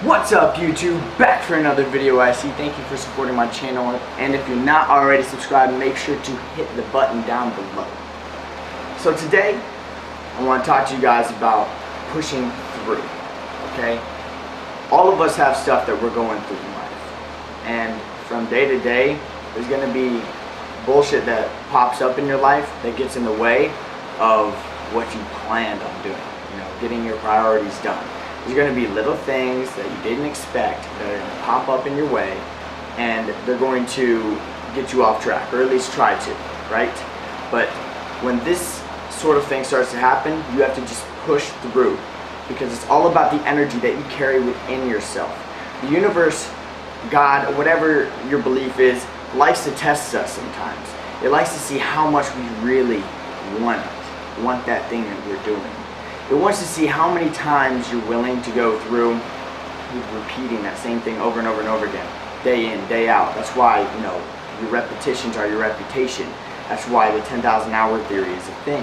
What's up, YouTube? Back for another video. I see. Thank you for supporting my channel, and if you're not already subscribed, make sure to hit the button down below. So today I want to talk to you guys about pushing through. Okay, all of us have stuff that we're going through in life, and from day to day there's going to be bullshit that pops up in your life that gets in the way of what you planned on doing, getting your priorities done. There's going to be little things that you didn't expect that are going to pop up in your way, and they're going to get you off track, or at least try to, right? But when this sort of thing starts to happen, you have to just push through, because it's all about the energy that you carry within yourself. The universe, God, whatever your belief is, likes to test us sometimes. It likes to see how much we really want that thing that we're doing. It wants to see how many times you're willing to go through with repeating that same thing over and over and over again, day in, day out. That's why, your repetitions are your reputation. That's why the 10,000 hour theory is a thing.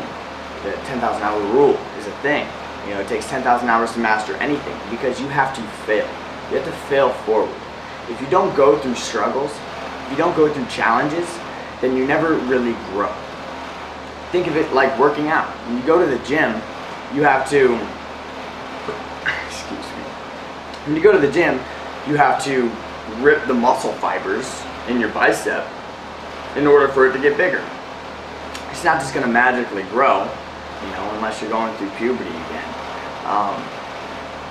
The 10,000 hour rule is a thing. It takes 10,000 hours to master anything, because you have to fail. You have to fail forward. If you don't go through struggles, if you don't go through challenges, then you never really grow. Think of it like working out. When you go to the gym, you have to, when you go to the gym, you have to rip the muscle fibers in your bicep in order for it to get bigger. It's not just going to magically grow, unless you're going through puberty again.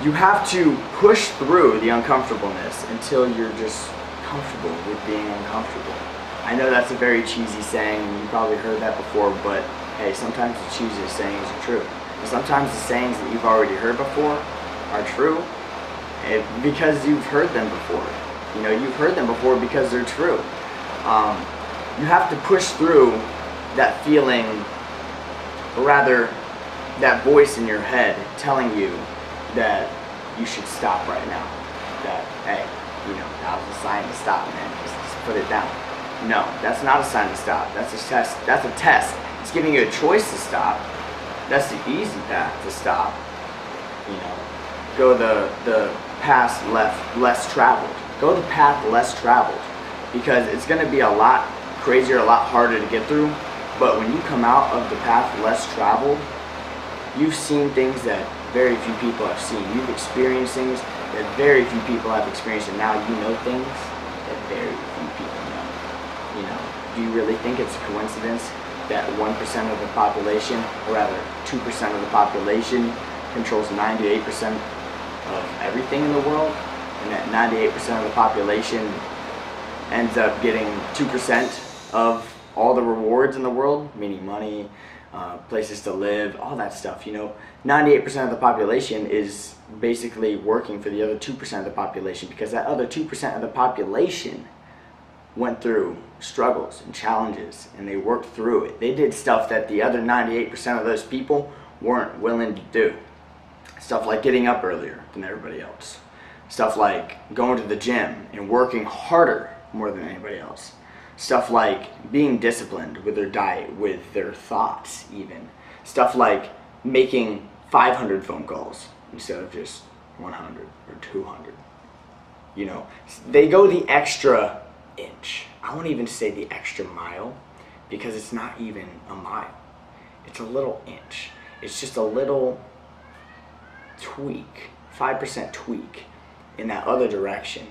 You have to push through the uncomfortableness until you're just comfortable with being uncomfortable. I know that's a very cheesy saying, and you probably heard that before, but hey, sometimes the cheesiest sayings are true. Sometimes the sayings that you've already heard before are true because you've heard them before. You've heard them before because they're true. You have to push through that feeling, or rather, that voice in your head telling you that you should stop right now. That, hey, that was a sign to stop, man. Just put it down. No, that's not a sign to stop. That's a test. That's a test. It's giving you a choice to stop. That's the easy path to stop. Go the path less traveled. Go the path less traveled, because it's going to be a lot crazier, a lot harder to get through. But when you come out of the path less traveled, you've seen things that very few people have seen. You've experienced things that very few people have experienced, and now you know things that very few people know. Do you really think it's a coincidence that 1% of the population, or rather 2% of the population, controls 98% of everything in the world, and that 98% of the population ends up getting 2% of all the rewards in the world, meaning money, places to live, all that stuff? 98% of the population is basically working for the other 2% of the population, because that other 2% of the population went through struggles and challenges, and they worked through it. They did stuff that the other 98% of those people weren't willing to do. Stuff like getting up earlier than everybody else. Stuff like going to the gym and working harder more than anybody else. Stuff like being disciplined with their diet, with their thoughts even. Stuff like making 500 phone calls instead of just 100 or 200. They go the extra inch. I won't even say the extra mile, because it's not even a mile. It's a little inch. It's just a little tweak, 5% tweak in that other direction,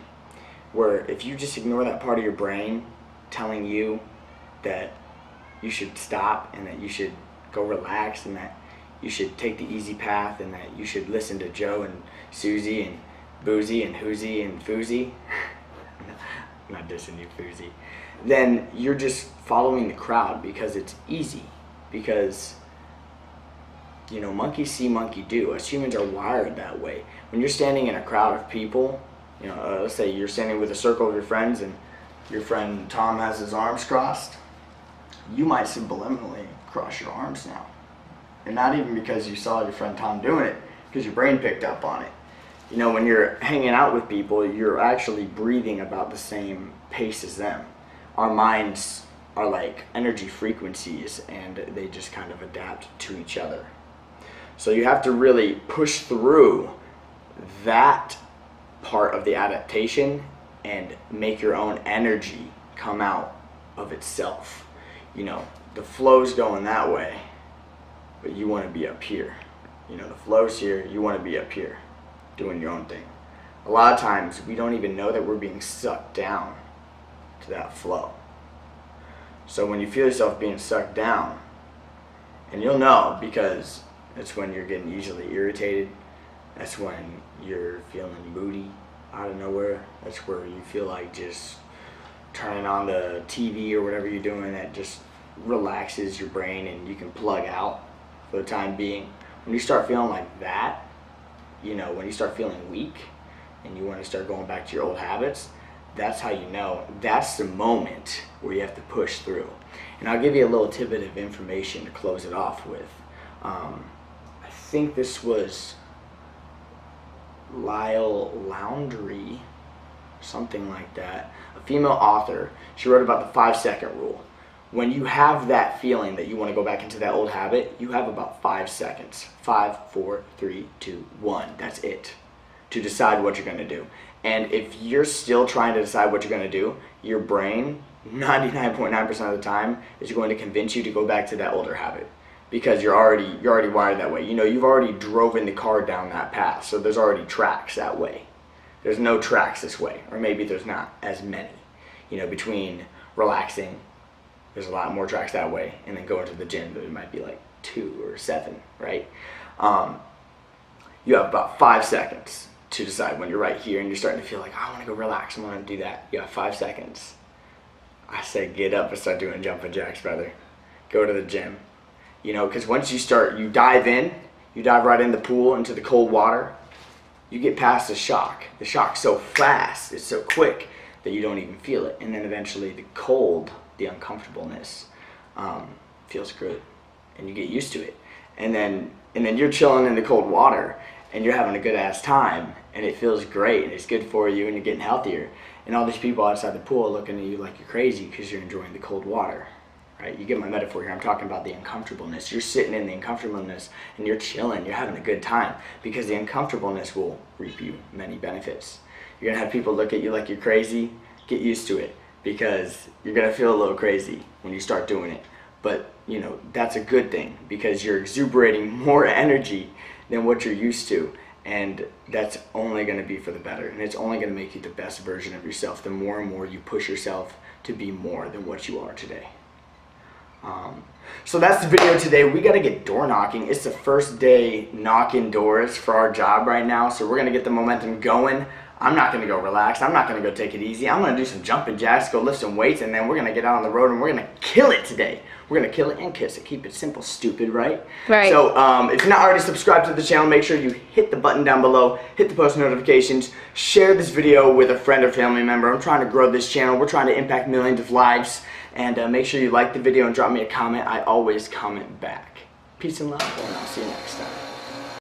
where if you just ignore that part of your brain telling you that you should stop, and that you should go relax, and that you should take the easy path, and that you should listen to Joe and Susie and Boozy and Hoozy and Foozy, I'm not dissing you, Foozy, then you're just following the crowd because it's easy. Because, monkey see, monkey do. Us humans are wired that way. When you're standing in a crowd of people, let's say you're standing with a circle of your friends, and your friend Tom has his arms crossed, you might subliminally cross your arms now. And not even because you saw your friend Tom doing it, because your brain picked up on it. When you're hanging out with people, you're actually breathing about the same pace as them. Our minds are like energy frequencies, and they just kind of adapt to each other. So you have to really push through that part of the adaptation and make your own energy come out of itself. You know, the flow's going that way, but you want to be up here. You know, the flow's here, you want to be up here, doing your own thing. A lot of times, we don't even know that we're being sucked down to that flow. So when you feel yourself being sucked down, and you'll know because that's when you're getting easily irritated, that's when you're feeling moody out of nowhere, that's where you feel like just turning on the TV or whatever you're doing that just relaxes your brain and you can plug out for the time being. When you start feeling like that, you know, when you start feeling weak and you want to start going back to your old habits, that's how you know that's the moment where you have to push through. And I'll give you a little tidbit of information to close it off with. I think this was Lyle Laundrie, something like that, a female author. She wrote about the 5-second rule. When you have that feeling that you want to go back into that old habit, you have about 5 seconds. 5, 4, 3, 2, 1. That's it. To decide what you're going to do. And if you're still trying to decide what you're going to do, your brain, 99.9% of the time, is going to convince you to go back to that older habit. Because you're already wired that way. You know, you've already driven the car down that path, so there's already tracks that way. There's no tracks this way, or maybe there's not as many. You know, between relaxing, there's a lot more tracks that way, and then going to the gym, there might be like 2 or 7, right? You have about 5 seconds to decide when you're right here and you're starting to feel like, I want to go relax, I want to do that. You have 5 seconds. I say get up and start doing jumping jacks, brother. Go to the gym. You know, because once you start, you dive right in the pool, into the cold water, you get past the shock. The shock's so fast, it's so quick that you don't even feel it. And then eventually the cold, the uncomfortableness, feels good. And you get used to it. And then you're chilling in the cold water and you're having a good ass time and it feels great and it's good for you and you're getting healthier. And all these people outside the pool are looking at you like you're crazy because you're enjoying the cold water. Right? You get my metaphor here. I'm talking about the uncomfortableness. You're sitting in the uncomfortableness and you're chilling. You're having a good time because the uncomfortableness will reap you many benefits. You're going to have people look at you like you're crazy. Get used to it because you're going to feel a little crazy when you start doing it. But, you know, that's a good thing because you're exuberating more energy than what you're used to. And that's only going to be for the better. And it's only going to make you the best version of yourself the more and more you push yourself to be more than what you are today. So that's the video today. We got to get door knocking. It's the first day knocking doors for our job right now. So we're going to get the momentum going. I'm not going to go relax. I'm not going to go take it easy. I'm going to do some jumping jacks, go lift some weights, and then we're going to get out on the road and we're going to kill it today. We're going to kill it and kiss it. Keep it simple, stupid, right? Right. So if you're not already subscribed to the channel, make sure you hit the button down below, hit the post notifications, share this video with a friend or family member. I'm trying to grow this channel. We're trying to impact millions of lives. And make sure you like the video and drop me a comment. I always comment back. Peace and love, and I'll see you next time.